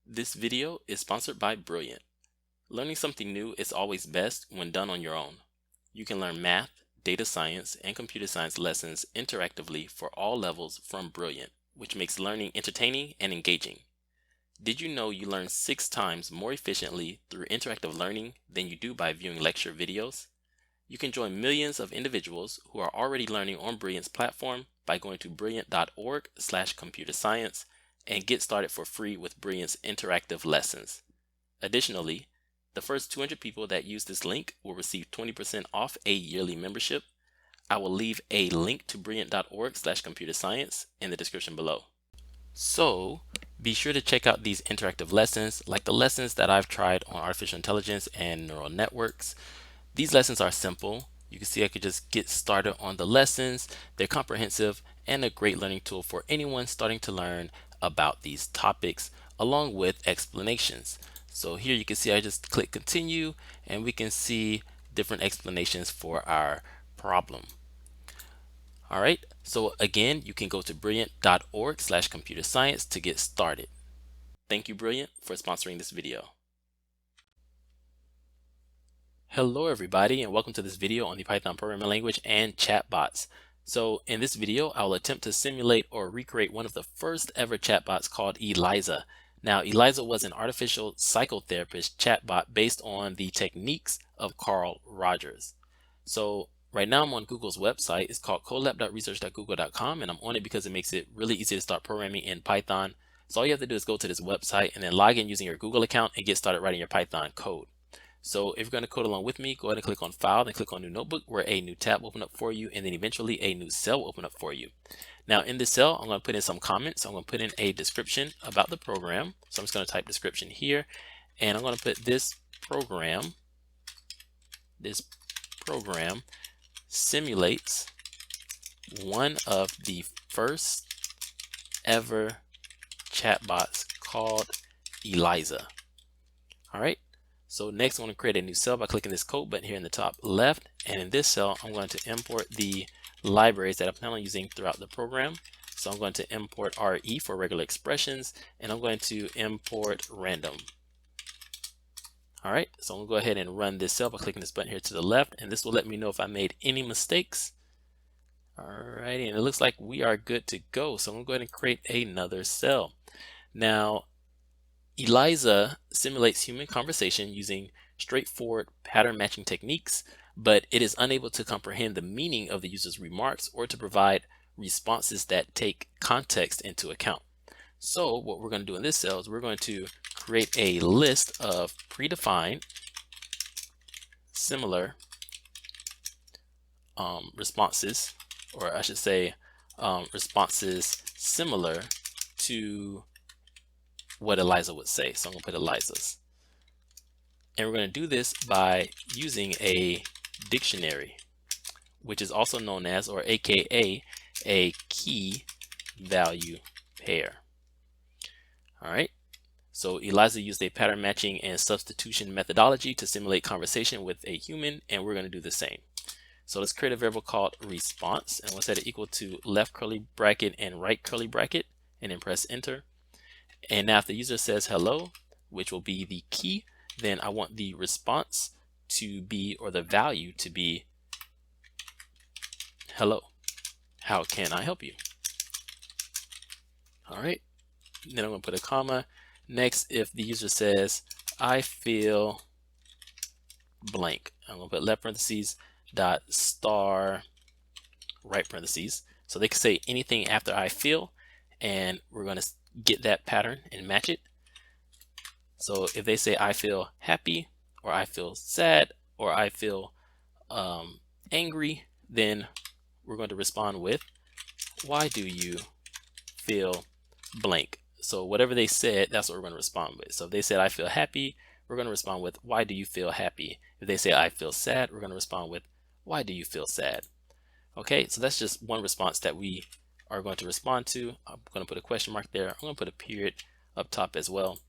This video is sponsored by Brilliant. Learning something new is always best when done on your own. You can learn math, data science, and computer science lessons interactively for all levels from Brilliant, which makes learning entertaining and engaging. Did you know you learn 6 times more efficiently through interactive learning than you do by viewing lecture videos? You can join millions of individuals who are already learning on Brilliant's platform by going to brilliant.org/computerscience and get started for free with Brilliant's interactive lessons. Additionally, the first 200 people that use this link will receive 20% off a yearly membership. I will leave a link to brilliant.org/computerscience in the description below. So be sure to check out these interactive lessons, like the lessons that I've tried on artificial intelligence and neural networks. These lessons are simple. You can see I could just get started on the lessons. They're comprehensive and a great learning tool for anyone starting to learn about these topics, along with explanations. So here you can see I just click continue and we can see different explanations for our problem. All right, so again, you can go to brilliant.org/computerscience to get started. Thank you, Brilliant, for sponsoring this video. Hello everybody, and welcome to this video on the Python programming language and chatbots. So in this video, I'll attempt to simulate or recreate one of the first ever chatbots called Eliza. Now, Eliza was an artificial psychotherapist chatbot based on the techniques of Carl Rogers. So right now I'm on Google's website. It's called colab.research.google.com, and I'm on it because it makes it really easy to start programming in Python. So all you have to do is go to this website and then log in using your Google account and get started writing your Python code. So if you're going to code along with me, go ahead and click on File, then click on New Notebook, where a new tab will open up for you, and then eventually a new cell will open up for you. Now in this cell, I'm going to put in some comments. I'm going to put in a description about the program. So I'm just going to type description here, and I'm going to put this program simulates one of the first ever chatbots called Eliza. All right. So next, I'm going to create a new cell by clicking this code button here in the top left. And in this cell, I'm going to import the libraries that I plan on using throughout the program. So I'm going to import RE for regular expressions, and I'm going to import random. All right, so I'm going to go ahead and run this cell by clicking this button here to the left, and this will let me know if I made any mistakes. All righty, and it looks like we are good to go. So I'm going to go ahead and create another cell. Now, Eliza simulates human conversation using straightforward pattern matching techniques, but it is unable to comprehend the meaning of the user's remarks or to provide responses that take context into account. So what we're going to do in this cell is we're going to create a list of predefined similar responses, or I should say responses similar to what Eliza would say. So I'm going to put Eliza's. And we're going to do this by using a dictionary, which is also known as, or AKA, a key value pair. All right. So Eliza used a pattern matching and substitution methodology to simulate conversation with a human, and we're going to do the same. So let's create a variable called response, and we'll set it equal to left curly bracket and right curly bracket, and then press enter. And now if the user says hello, which will be the key, then I want the response to be, or the value to be, hello, how can I help you? All right, then I'm going to put a comma. Next, if the user says, I feel blank, I'm going to put left parentheses dot star right parentheses. So they can say anything after I feel, and we're going to get that pattern and match it. So if they say I feel happy, or I feel sad, or I feel angry, then we're going to respond with, why do you feel blank? So whatever they said, that's what we're going to respond with. So if they said I feel happy, we're going to respond with, why do you feel happy? If they say I feel sad, we're going to respond with, why do you feel sad? Okay, so that's just one response that we are going to respond to. I'm going to put a question mark there. I'm going to put a period up top as well.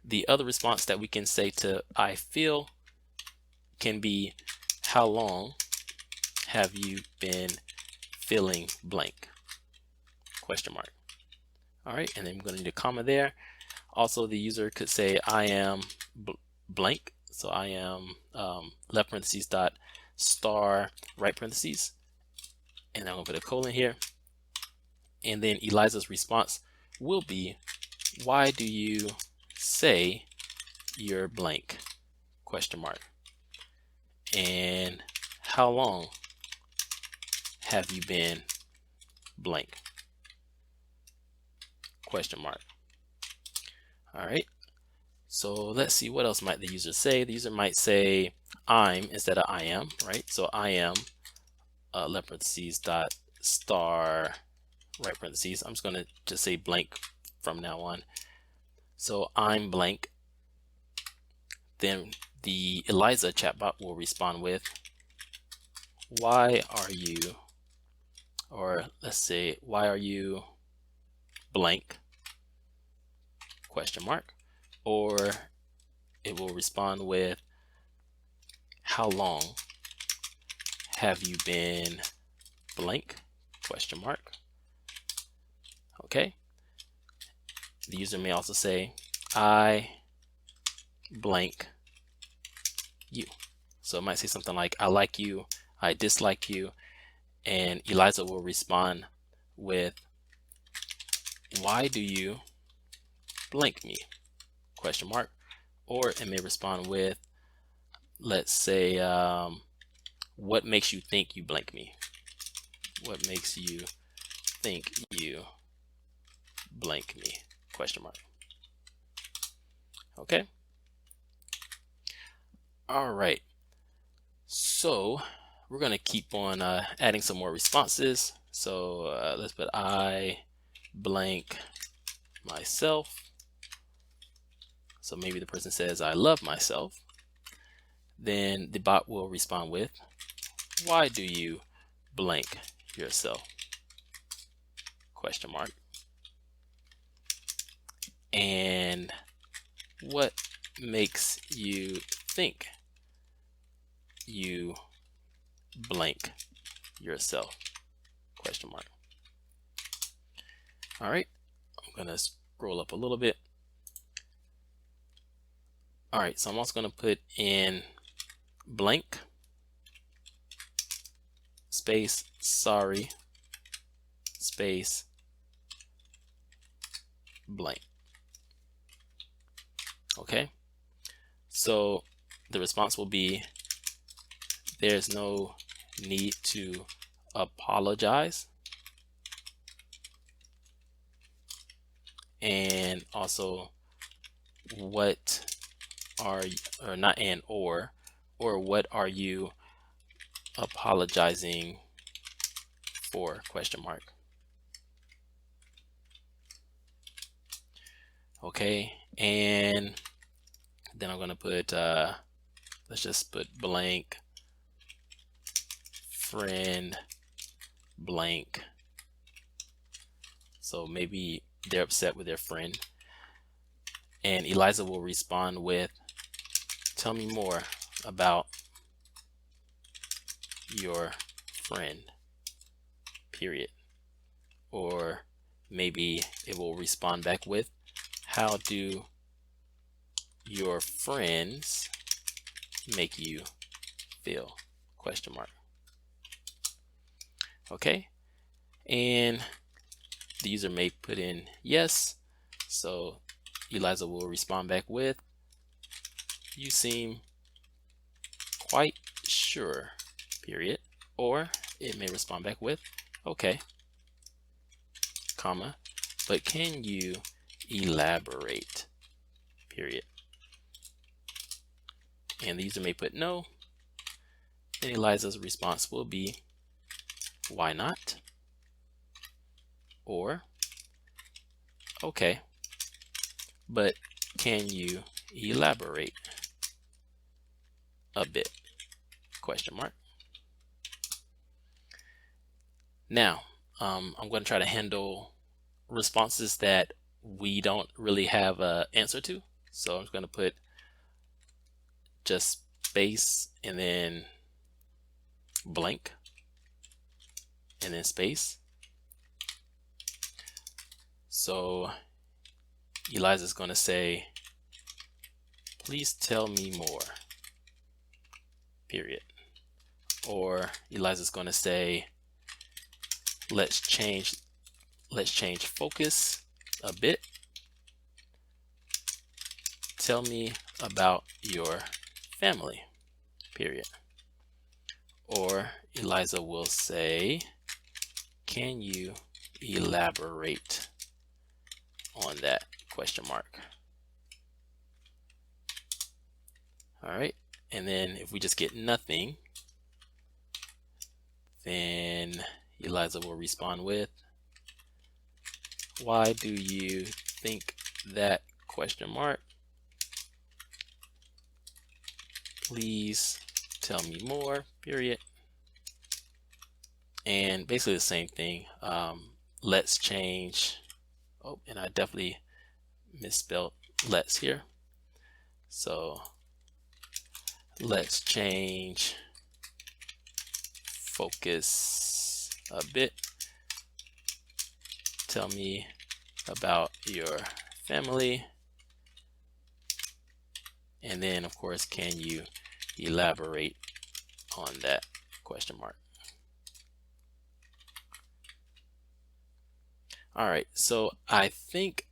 The other response that we can say to I feel can be, how long have you been feeling blank? Question mark. All right, and then I'm going to need a comma there. Also, the user could say I am blank. So I am left parentheses dot star right parentheses, and I'm gonna put a colon here. And then Eliza's response will be, why do you say you're blank? Question mark. And how long have you been blank? Question mark. All right. So let's see, what else might the user say? The user might say I'm instead of I am, right? So I am left parentheses dot star right parentheses. I'm just going to just say blank from now on. So I'm blank. Then the Eliza chatbot will respond with, why are you, or let's say, why are you blank? Question mark. Or it will respond with, how long have you been blank? Question mark. Okay. The user may also say, I blank you. So it might say something like, I like you, I dislike you, and Eliza will respond with, why do you blank me? Question mark. Or it may respond with, let's say, what makes you think you blank me? What makes you think you blank me? Question mark. Okay. All right. So we're going to keep on adding some more responses. So let's put I blank myself. So maybe the person says, I love myself. Then the bot will respond with, why do you blank yourself? Question mark. And what makes you think you blank yourself? Question mark. All right, I'm gonna scroll up a little bit. All right, so I'm also gonna put in blank space sorry space blank. Okay, so the response will be, there's no need to apologize. And also, what are you, or not and or what are you apologizing for? Question mark. Okay, and then I'm gonna put let's just put blank friend blank. So maybe they're upset with their friend, and Eliza will respond with, tell me more about your friend, period. Or maybe it will respond back with, how do your friends make you feel? Question mark. Okay, and the user may put in yes, so Eliza will respond back with, you seem quite sure, period. Or it may respond back with, okay, comma, but can you elaborate, period. And the user may put no, and Eliza's response will be, why not? Or, okay, but can you elaborate a bit? Question mark. Now, I'm going to try to handle responses that we don't really have an answer to. So I'm just going to put just space and then blank and then space. So Eliza's going to say, please tell me more, period. Or Eliza's going to say, let's change focus a bit. Tell me about your family, period. Or Eliza will say, can you elaborate on that, question mark. All right, and then if we just get nothing, then Eliza will respond with, why do you think that, question mark. Please tell me more, period. And basically the same thing. Let's change, oh, and I definitely misspelled let's here. So let's change focus a bit. Tell me about your family. And then of course, can you elaborate on that, question mark. All right, so I think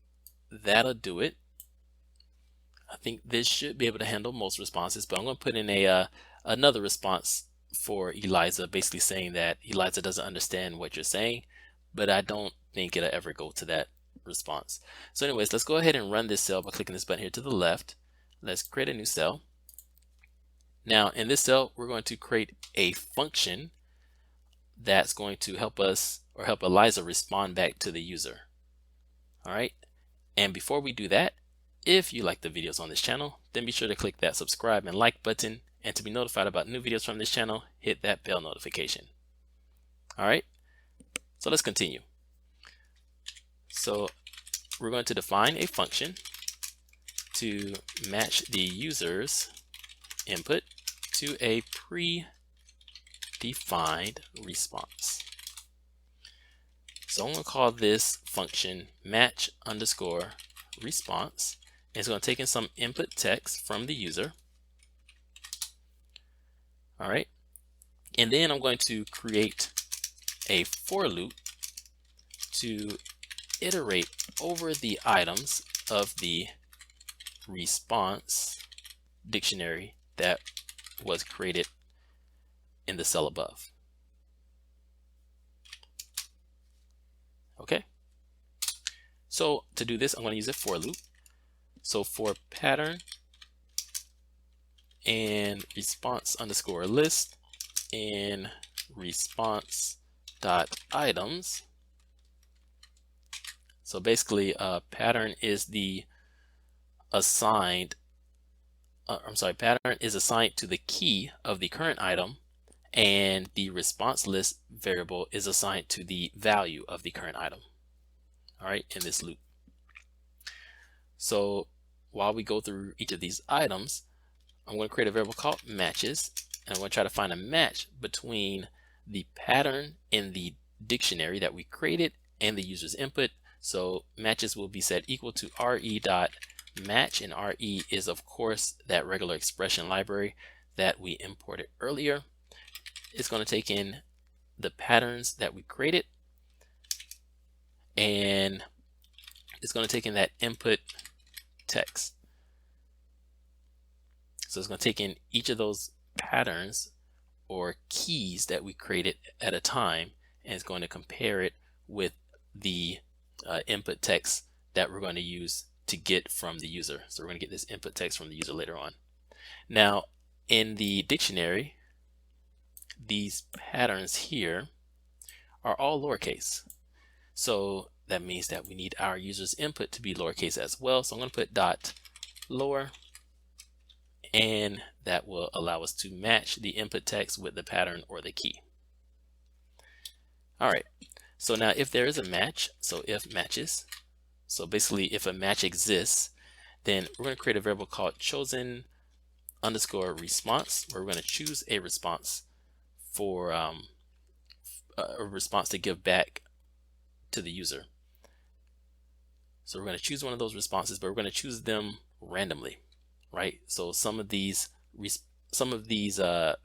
that'll do it. I think this should be able to handle most responses, but I'm going to put in a another response for Eliza, basically saying that Eliza doesn't understand what you're saying, but I don't think it'll ever go to that response. So anyways, let's go ahead and run this cell by clicking this button here to the left. Let's create a new cell. Now in this cell, we're going to create a function that's going to help us, or help Eliza respond back to the user. All right, and before we do that, if you like the videos on this channel, then be sure to click that subscribe and like button, and to be notified about new videos from this channel, hit that bell notification. All right, so let's continue. So we're going to define a function to match the user's input to a predefined response. So I'm going to call this function match underscore response. And it's going to take in some input text from the user. All right. And then I'm going to create a for loop to iterate over the items of the response dictionary that was created in the cell above. Okay. So to do this, I'm going to use a for loop. So for pattern and response underscore list and response dot items. So basically, pattern is the assigned. Pattern is assigned to the key of the current item, and the response list variable is assigned to the value of the current item. All right, in this loop. So while we go through each of these items, I'm going to create a variable called matches, and I'm going to try to find a match between the pattern in the dictionary that we created and the user's input. So matches will be set equal to re.match, and re is of course that regular expression library that we imported earlier. It's going to take in the patterns that we created, and it's going to take in that input text. So it's going to take in each of those patterns or keys that we created at a time, and it's going to compare it with the input text that we're going to use to get from the user. So we're going to get this input text from the user later on. Now in the dictionary, these patterns here are all lowercase. So that means that we need our user's input to be lowercase as well. So I'm going to put dot lower, and that will allow us to match the input text with the pattern or the key. All right, so now if there is a match, so if matches, so basically if a match exists, then we're going to create a variable called chosen underscore response, where we're going to choose a response for a response to give back to the user. So we're going to choose one of those responses, but we're going to choose them randomly, right? So some of these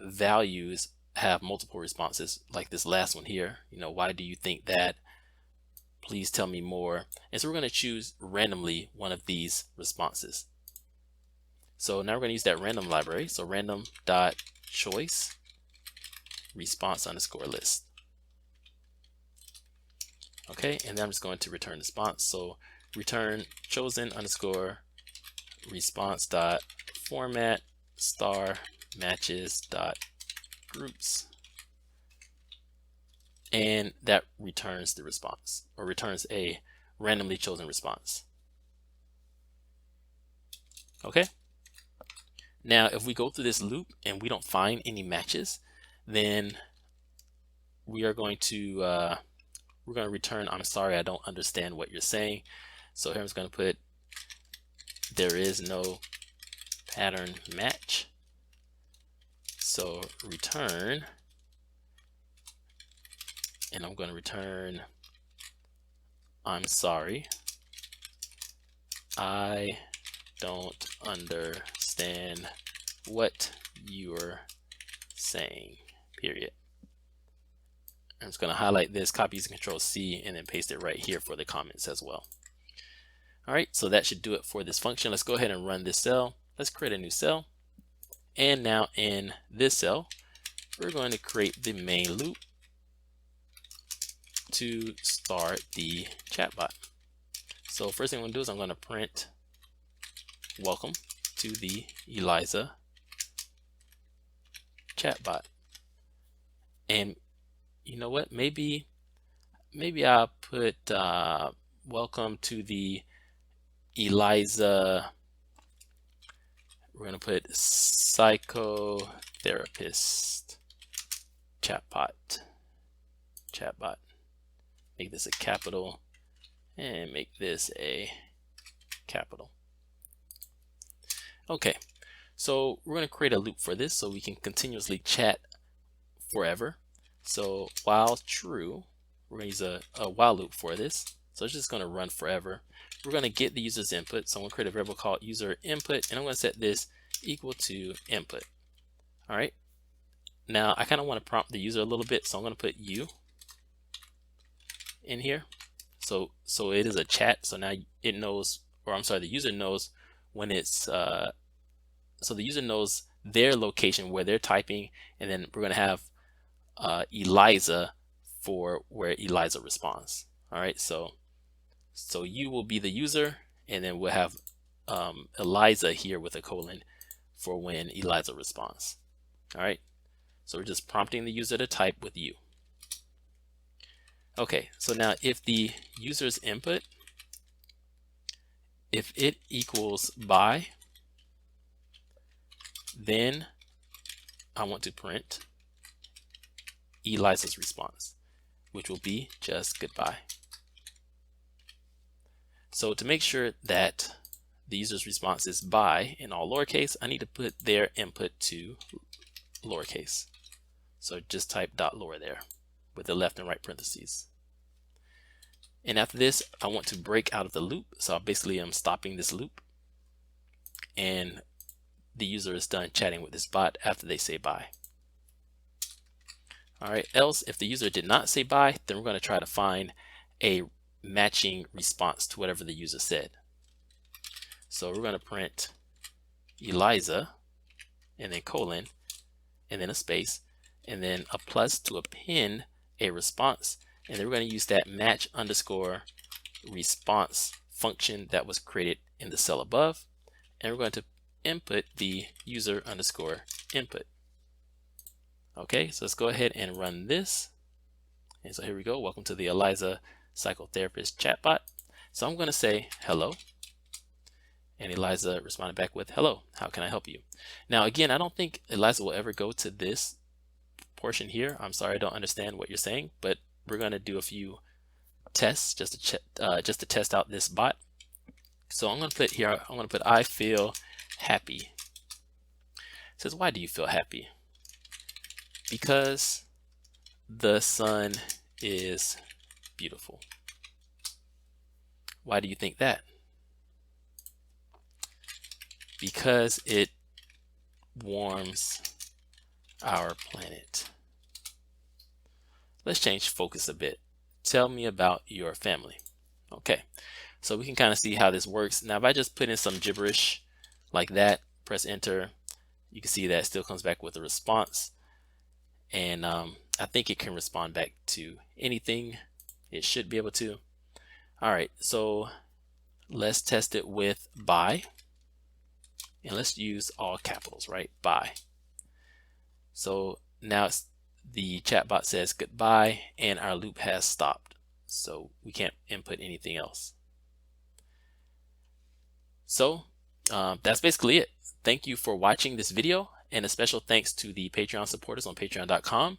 values have multiple responses, like this last one here. You know, why do you think that? Please tell me more. And so we're going to choose randomly one of these responses. So now we're going to use that random library. So random.choice response underscore list. Okay, and then I'm just going to return response. So return chosen underscore response dot format star matches dot groups, and that returns the response, or returns a randomly chosen response. Okay, now if we go through this loop and we don't find any matches, then we are going to we're going to return, I'm sorry, I don't understand what you're saying. So here I'm just going to put there is no pattern match. So return, and I'm going to return I'm sorry, I don't understand what you're saying, period. I'm just going to highlight this, copy using Control-C, and then paste it right here for the comments as well. All right, so that should do it for this function. Let's go ahead and run this cell. Let's create a new cell. And now in this cell, we're going to create the main loop to start the chatbot. So first thing I'm going to do is I'm going to print welcome to the Eliza chatbot. And you know what? Maybe I'll put welcome to the Eliza. We're going to put psychotherapist chatbot. Make this a capital and make this a capital. Okay, so we're going to create a loop for this so we can continuously chat forever. So while true, we're going to use a while loop for this. So it's just going to run forever. We're going to get the user's input. So I'm going to create a variable called user input, and I'm going to set this equal to input. All right. Now I kind of want to prompt the user a little bit, so I'm going to put u in here. So it is a chat. So now it knows, or I'm sorry, the user knows when it's so the user knows their location where they're typing, and then we're going to have Eliza for where Eliza responds. All right, so you will be the user, and then we'll have Eliza here with a colon for when Eliza responds. All right, so we're just prompting the user to type with you. Okay, so now if the user's input, if it equals by, then I want to print Eliza's response, which will be just goodbye. So to make sure that the user's response is by in all lowercase, I need to put their input to lowercase. So just type .lower there with the left and right parentheses. And after this, I want to break out of the loop. So basically I'm stopping this loop, and the user is done chatting with this bot after they say bye. All right, else if the user did not say bye, then we're going to try to find a matching response to whatever the user said. So we're going to print Eliza, and then colon, and then a space, and then a plus to append a response, and then we're going to use that match underscore response function that was created in the cell above, and we're going to input the user underscore input. Okay, so let's go ahead and run this. And so here we go. Welcome to the Eliza psychotherapist chatbot. So I'm going to say hello, and Eliza responded back with hello, how can I help you? Now again, I don't think Eliza will ever go to this portion here. I'm sorry, I don't understand what you're saying, but we're going to do a few tests just to test out this bot. So I'm going to put here, I'm going to put I feel happy. It says, why do you feel happy? Because the sun is beautiful. Why do you think that? Because it warms our planet. Let's change focus a bit. Tell me about your family. Okay, so we can kind of see how this works. Now, if I just put in some gibberish like that, press enter, you can see that it still comes back with a response. And I think it can respond back to anything. It should be able to. All right, so let's test it with bye. And let's use all capitals, right? Bye. So now the chatbot says goodbye and our loop has stopped. So we can't input anything else. So that's basically it. Thank you for watching this video, and a special thanks to the Patreon supporters on patreon.com.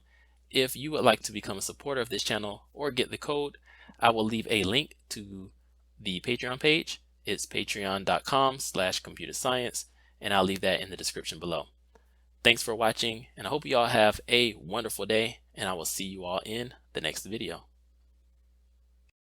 If you would like to become a supporter of this channel or get the code, I will leave a link to the Patreon page. It's patreon.com/computerscience, and I'll leave that in the description below. Thanks for watching, and I hope you all have a wonderful day, and I will see you all in the next video.